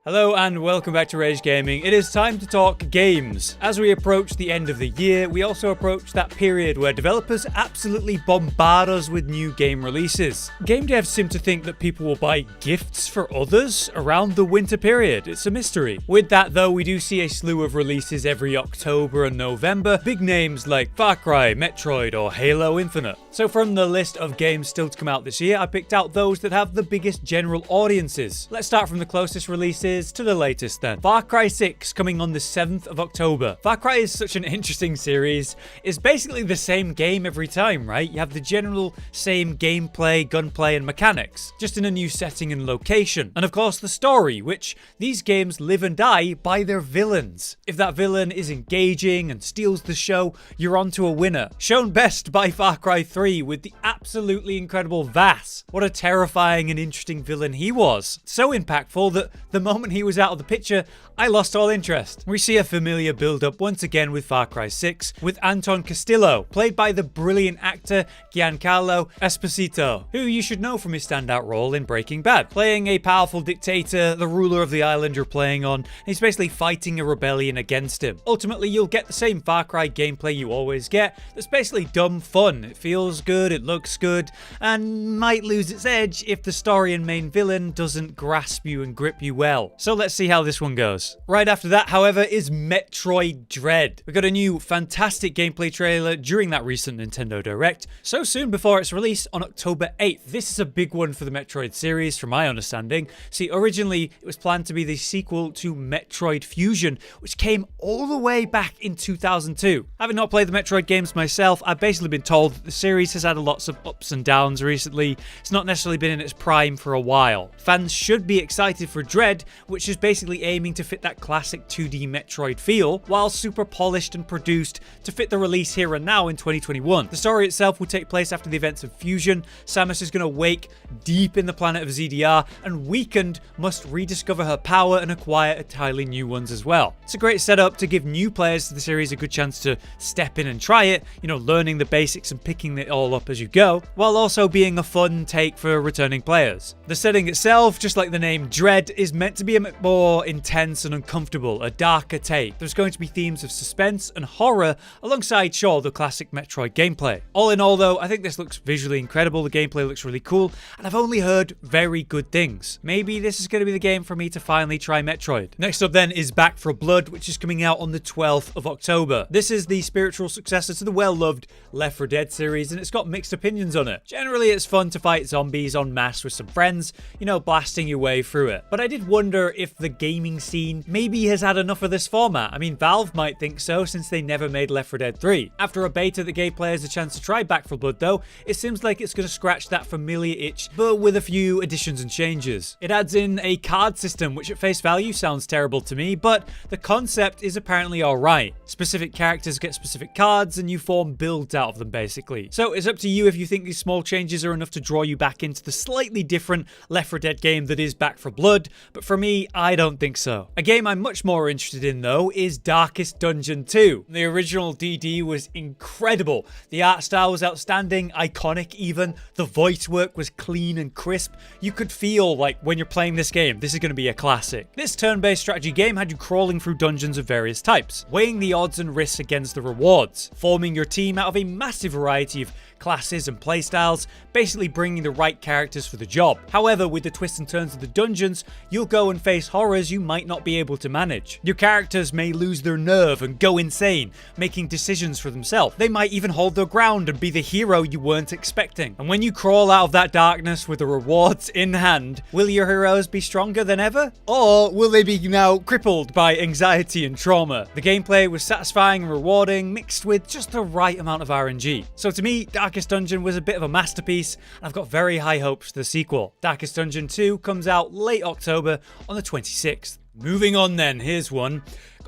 Hello and welcome back to Rage Gaming. It is time to talk games. As we approach the end of the year, we also approach that period where developers absolutely bombard us with new game releases. Game devs seem to think that people will buy gifts for others around the winter period. It's a mystery. With that though, we do see a slew of releases every October and November, big names like Far Cry, Metroid or Halo Infinite. So from the list of games still to come out this year, I picked out those that have the biggest general audiences. Let's start from the closest releases to the latest then. Far Cry 6 coming on the 7th of October. Far Cry is such an interesting series. It's basically the same game every time, right? You have the general same gameplay, gunplay and mechanics, just in a new setting and location. And of course the story, which these games live and die by their villains. If that villain is engaging and steals the show, you're onto a winner. Shown best by Far Cry 3 with the absolutely incredible Vass. What a terrifying and interesting villain he was. So impactful that the moment he was out of the picture, I lost all interest. We see a familiar build-up once again with Far Cry 6, with Anton Castillo, played by the brilliant actor Giancarlo Esposito, who you should know from his standout role in Breaking Bad. Playing a powerful dictator, the ruler of the island you're playing on, and he's basically fighting a rebellion against him. Ultimately, you'll get the same Far Cry gameplay you always get, that's basically dumb fun. It feels good, it looks good, and might lose its edge if the story and main villain doesn't grasp you and grip you well. So let's see how this one goes. Right after that, however, is Metroid Dread. We got a new fantastic gameplay trailer during that recent Nintendo Direct, so soon before its release on October 8th. This is a big one for the Metroid series, from my understanding. See, originally it was planned to be the sequel to Metroid Fusion, which came all the way back in 2002. Having not played the Metroid games myself, I've basically been told that the series has had lots of ups and downs recently. It's not necessarily been in its prime for a while. Fans should be excited for Dread, which is basically aiming to fit that classic 2D Metroid feel, while super polished and produced to fit the release here and now in 2021. The story itself will take place after the events of Fusion. Samus is going to wake deep in the planet of ZDR, and weakened must rediscover her power and acquire entirely new ones as well. It's a great setup to give new players to the series a good chance to step in and try it, you know, learning the basics and picking it all up as you go, while also being a fun take for returning players. The setting itself, just like the name Dread, is meant to be a bit more intense and uncomfortable, a darker take. There's going to be themes of suspense and horror alongside, sure, the classic Metroid gameplay. All in all though, I think this looks visually incredible, the gameplay looks really cool, and I've only heard very good things. Maybe this is going to be the game for me to finally try Metroid. Next up then is Back 4 Blood, which is coming out on the 12th of October. This is the spiritual successor to the well-loved Left 4 Dead series, and it's got mixed opinions on it. Generally, it's fun to fight zombies en masse with some friends, you know, blasting your way through it. But I did wonder if the gaming scene maybe has had enough of this format. I mean, Valve might think so, since they never made Left 4 Dead 3. After a beta that gave players a chance to try Back 4 Blood though, it seems like it's going to scratch that familiar itch, but with a few additions and changes. It adds in a card system, which at face value sounds terrible to me, but the concept is apparently alright. Specific characters get specific cards, and you form builds out of them basically. So it's up to you if you think these small changes are enough to draw you back into the slightly different Left 4 Dead game that is Back 4 Blood, but for me, I don't think so. A game I'm much more interested in though is Darkest Dungeon 2. The original DD was incredible. The art style was outstanding, iconic even. The voice work was clean and crisp. You could feel like when you're playing this game, this is going to be a classic. This turn-based strategy game had you crawling through dungeons of various types, weighing the odds and risks against the rewards, forming your team out of a massive variety of classes and playstyles, basically bringing the right characters for the job. However, with the twists and turns of the dungeons, you'll go and face horrors you might not be able to manage. Your characters may lose their nerve and go insane, making decisions for themselves. They might even hold their ground and be the hero you weren't expecting. And when you crawl out of that darkness with the rewards in hand, will your heroes be stronger than ever? Or will they be now crippled by anxiety and trauma? The gameplay was satisfying and rewarding, mixed with just the right amount of RNG. So to me, Darkest Dungeon was a bit of a masterpiece, and I've got very high hopes for the sequel. Darkest Dungeon 2 comes out late October on the 26th. Moving on then, here's one.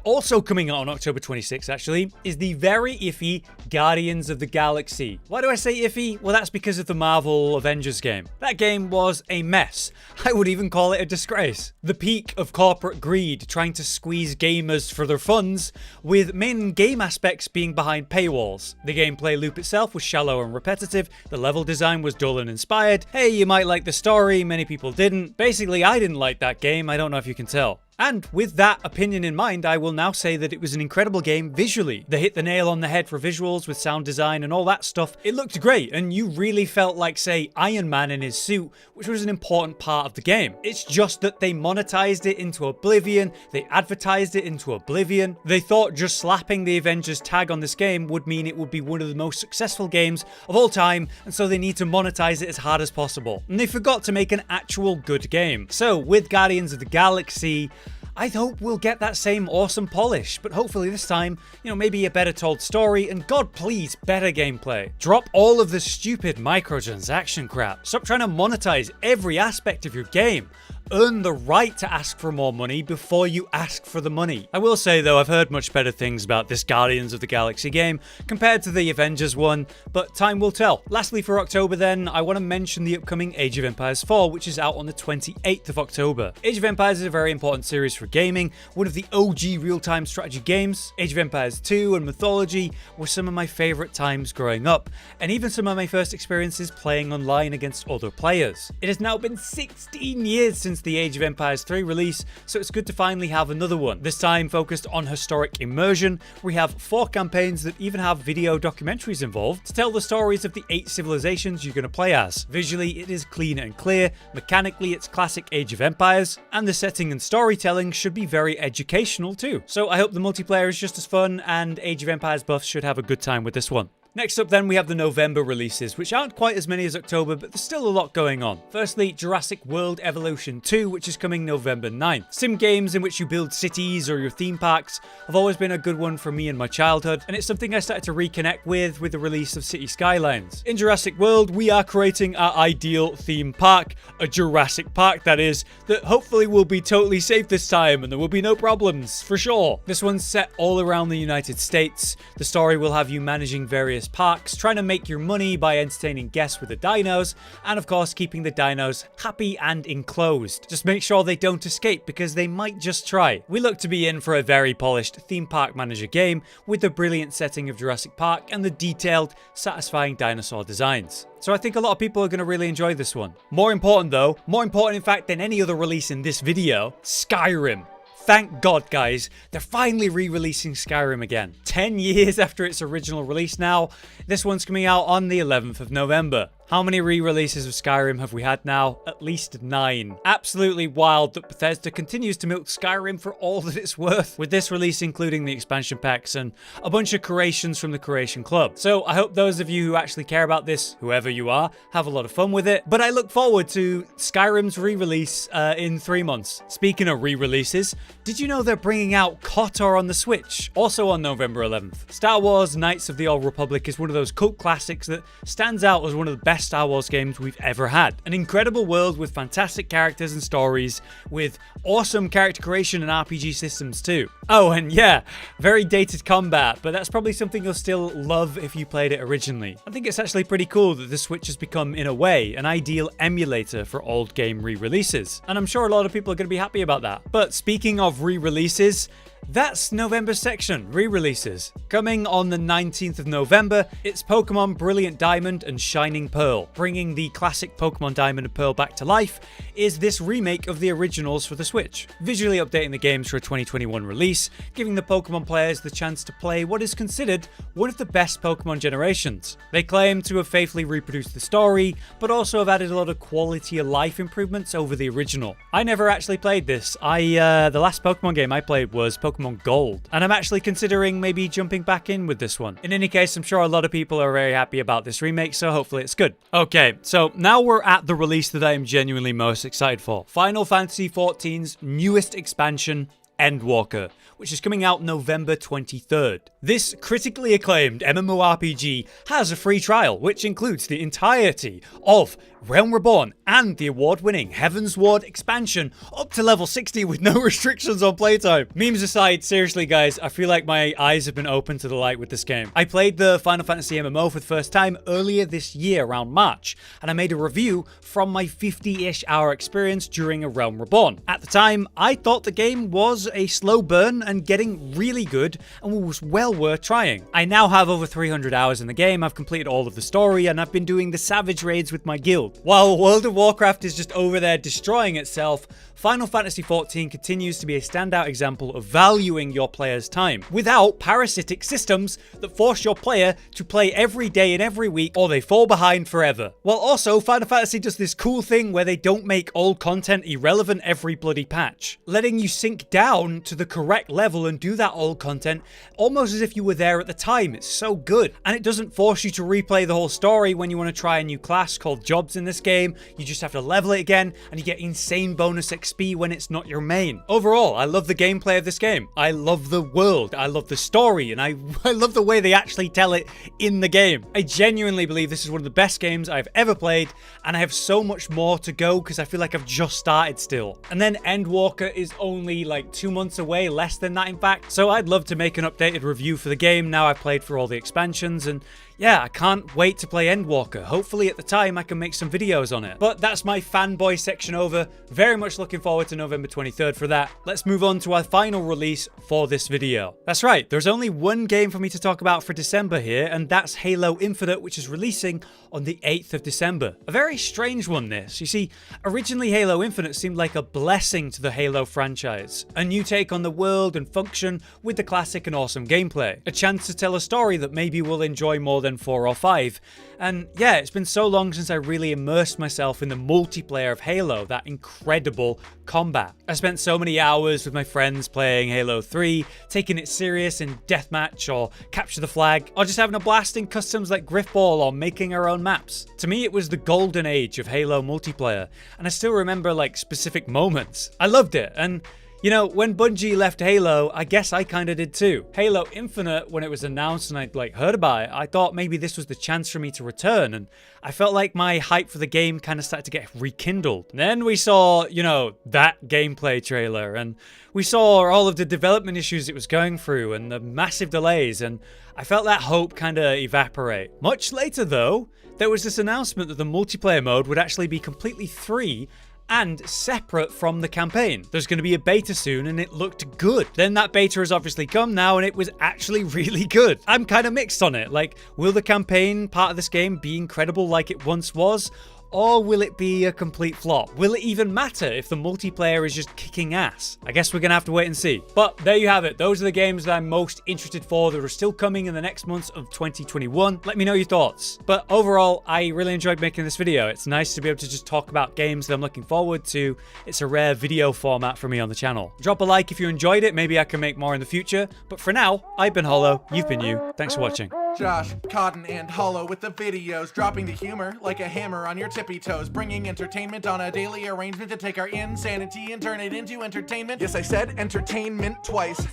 Also coming out on October 26th, actually, is the very iffy Guardians of the Galaxy. Why do I say iffy? Well, that's because of the Marvel Avengers game. That game was a mess. I would even call it a disgrace. The peak of corporate greed, trying to squeeze gamers for their funds, with main game aspects being behind paywalls. The gameplay loop itself was shallow and repetitive, the level design was dull and inspired. Hey, you might like the story, many people didn't. Basically, I didn't like that game, I don't know if you can tell. And with that opinion in mind, I will now say that it was an incredible game visually. They hit the nail on the head for visuals with sound design and all that stuff. It looked great, and you really felt like, say, Iron Man in his suit, which was an important part of the game. It's just that they monetized it into oblivion, they advertised it into oblivion. They thought just slapping the Avengers tag on this game would mean it would be one of the most successful games of all time, and so they need to monetize it as hard as possible. And they forgot to make an actual good game. So with Guardians of the Galaxy, I hope we'll get that same awesome polish, but hopefully this time, maybe a better told story, and God please, better gameplay. Drop all of the stupid microtransaction crap. Stop trying to monetize every aspect of your game. Earn the right to ask for more money before you ask for the money. I will say though, I've heard much better things about this Guardians of the Galaxy game compared to the Avengers one, but time will tell. Lastly for October then, I want to mention the upcoming Age of Empires 4, which is out on the 28th of October. Age of Empires is a very important series for gaming, one of the OG real-time strategy games. Age of Empires 2 and Mythology were some of my favorite times growing up, and even some of my first experiences playing online against other players. It has now been 16 years since the Age of Empires 3 release, so it's good to finally have another one. This time focused on historic immersion. We have 4 campaigns that even have video documentaries involved to tell the stories of the 8 civilizations you're going to play as. Visually, it is clean and clear. Mechanically, it's classic Age of Empires, and the setting and storytelling should be very educational too. So I hope the multiplayer is just as fun, and Age of Empires buffs should have a good time with this one. Next up then, we have the November releases, which aren't quite as many as October, but there's still a lot going on. Firstly, Jurassic World Evolution 2, which is coming November 9th. Sim games in which you build cities or your theme parks have always been a good one for me in my childhood, and it's something I started to reconnect with the release of City Skylines. In Jurassic World, we are creating our ideal theme park, a Jurassic Park that is, that hopefully will be totally safe this time and there will be no problems, for sure. This one's set all around the United States. The story will have you managing various parks, trying to make your money by entertaining guests with the dinos, and of course keeping the dinos happy and enclosed. Just make sure they don't escape, because they might just try. We look to be in for a very polished theme park manager game with the brilliant setting of Jurassic Park and the detailed, satisfying dinosaur designs. So I think a lot of people are going to really enjoy this one. More important though, more important in fact than any other release in this video, Skyrim. Thank God, guys, they're finally re-releasing Skyrim again. 10 years after its original release now, this one's coming out on the 11th of November. How many re-releases of Skyrim have we had now? At least 9. Absolutely wild that Bethesda continues to milk Skyrim for all that it's worth, with this release including the expansion packs and a bunch of creations from the Creation Club. So I hope those of you who actually care about this, whoever you are, have a lot of fun with it. But I look forward to Skyrim's re-release in 3 months. Speaking of re-releases, did you know they're bringing out KOTOR on the Switch, also on November 11th? Star Wars Knights of the Old Republic is one of those cult classics that stands out as one of the best Star Wars games we've ever had. An incredible world with fantastic characters and stories, with awesome character creation and RPG systems too. Oh, and yeah, very dated combat, but that's probably something you'll still love if you played it originally. I think it's actually pretty cool that the Switch has become, in a way, an ideal emulator for old game re-releases, and I'm sure a lot of people are going to be happy about that. But speaking of re-releases, that's November's section, re-releases. Coming on the 19th of November, it's Pokemon Brilliant Diamond and Shining Pearl. Bringing the classic Pokemon Diamond and Pearl back to life is this remake of the originals for the Switch, visually updating the games for a 2021 release, giving the Pokemon players the chance to play what is considered one of the best Pokemon generations. They claim to have faithfully reproduced the story, but also have added a lot of quality of life improvements over the original. I never actually played this. The last Pokemon game I played was Pokemon Gold, and I'm actually considering maybe jumping back in with this one. In any case, I'm sure a lot of people are very happy about this remake, so hopefully it's good. Okay, so now we're at the release that I am genuinely most excited for. Final Fantasy XIV's newest expansion, Endwalker, which is coming out November 23rd. This critically acclaimed MMORPG has a free trial, which includes the entirety of Realm Reborn and the award-winning Heaven's Ward expansion up to level 60 with no restrictions on playtime. Memes aside, seriously guys, I feel like my eyes have been opened to the light with this game. I played the Final Fantasy MMO for the first time earlier this year around March, and I made a review from my 50-ish hour experience during a Realm Reborn. At the time, I thought the game was was a slow burn and getting really good and was well worth trying. I now have over 300 hours in the game, I've completed all of the story, and I've been doing the Savage raids with my guild. While World of Warcraft is just over there destroying itself, Final Fantasy XIV continues to be a standout example of valuing your player's time, without parasitic systems that force your player to play every day and every week or they fall behind forever. While also, Final Fantasy does this cool thing where they don't make old content irrelevant every bloody patch, letting you sink down to the correct level and do that old content almost as if you were there at the time. It's so good. And it doesn't force you to replay the whole story when you want to try a new class called jobs in this game. You just have to level it again and you get insane bonus XP when it's not your main. Overall, I love the gameplay of this game. I love the world. I love the story, and I love the way they actually tell it in the game. I genuinely believe this is one of the best games I've ever played, and I have so much more to go because I feel like I've just started still. And then Endwalker is only like 2 months away, less than that in fact, so I'd love to make an updated review for the game now I've played through all the expansions, and yeah, I can't wait to play Endwalker. Hopefully at the time I can make some videos on it. But that's my fanboy section over. Very much looking forward to November 23rd for that. Let's move on to our final release for this video. That's right, there's only one game for me to talk about for December here, and that's Halo Infinite, which is releasing on the 8th of December. A very strange one this. You see, originally Halo Infinite seemed like a blessing to the Halo franchise. A new take on the world and function with the classic and awesome gameplay. A chance to tell a story that maybe we'll enjoy more than 4 or 5. And yeah, it's been so long since I really immersed myself in the multiplayer of Halo, that incredible combat. I spent so many hours with my friends playing Halo 3, taking it serious in deathmatch or capture the flag, or just having a blast in customs like Griffball or making our own maps. To me, it was the golden age of Halo multiplayer, and I still remember like specific moments. I loved it, and you know, when Bungie left Halo, I guess I kinda did too. Halo Infinite, when it was announced and I'd like heard about it, I thought maybe this was the chance for me to return, and I felt like my hype for the game kinda started to get rekindled. Then we saw, you know, that gameplay trailer, and we saw all of the development issues it was going through and the massive delays, and I felt that hope kinda evaporate. Much later though, there was this announcement that the multiplayer mode would actually be completely free and separate from the campaign. There's going to be a beta soon and it looked good. Then that beta has obviously come now and it was actually really good. I'm kind of mixed on it. Like, will the campaign part of this game be incredible like it once was? Or will it be a complete flop? Will it even matter if the multiplayer is just kicking ass? I guess we're gonna have to wait and see. But there you have it. Those are the games that I'm most interested for that are still coming in the next months of 2021. Let me know your thoughts. But overall, I really enjoyed making this video. It's nice to be able to just talk about games that I'm looking forward to. It's a rare video format for me on the channel. Drop a like if you enjoyed it. Maybe I can make more in the future. But for now, I've been Hollow. You've been you. Thanks for watching. Josh, Cotton, and Hollow with the videos, dropping the humor like a hammer on your tippy toes, bringing entertainment on a daily arrangement to take our insanity and turn it into entertainment. Yes, I said entertainment twice,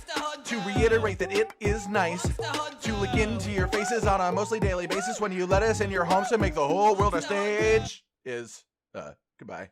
to reiterate that it is nice to look into your faces on a mostly daily basis when you let us in your homes to make the whole world a stage. Goodbye.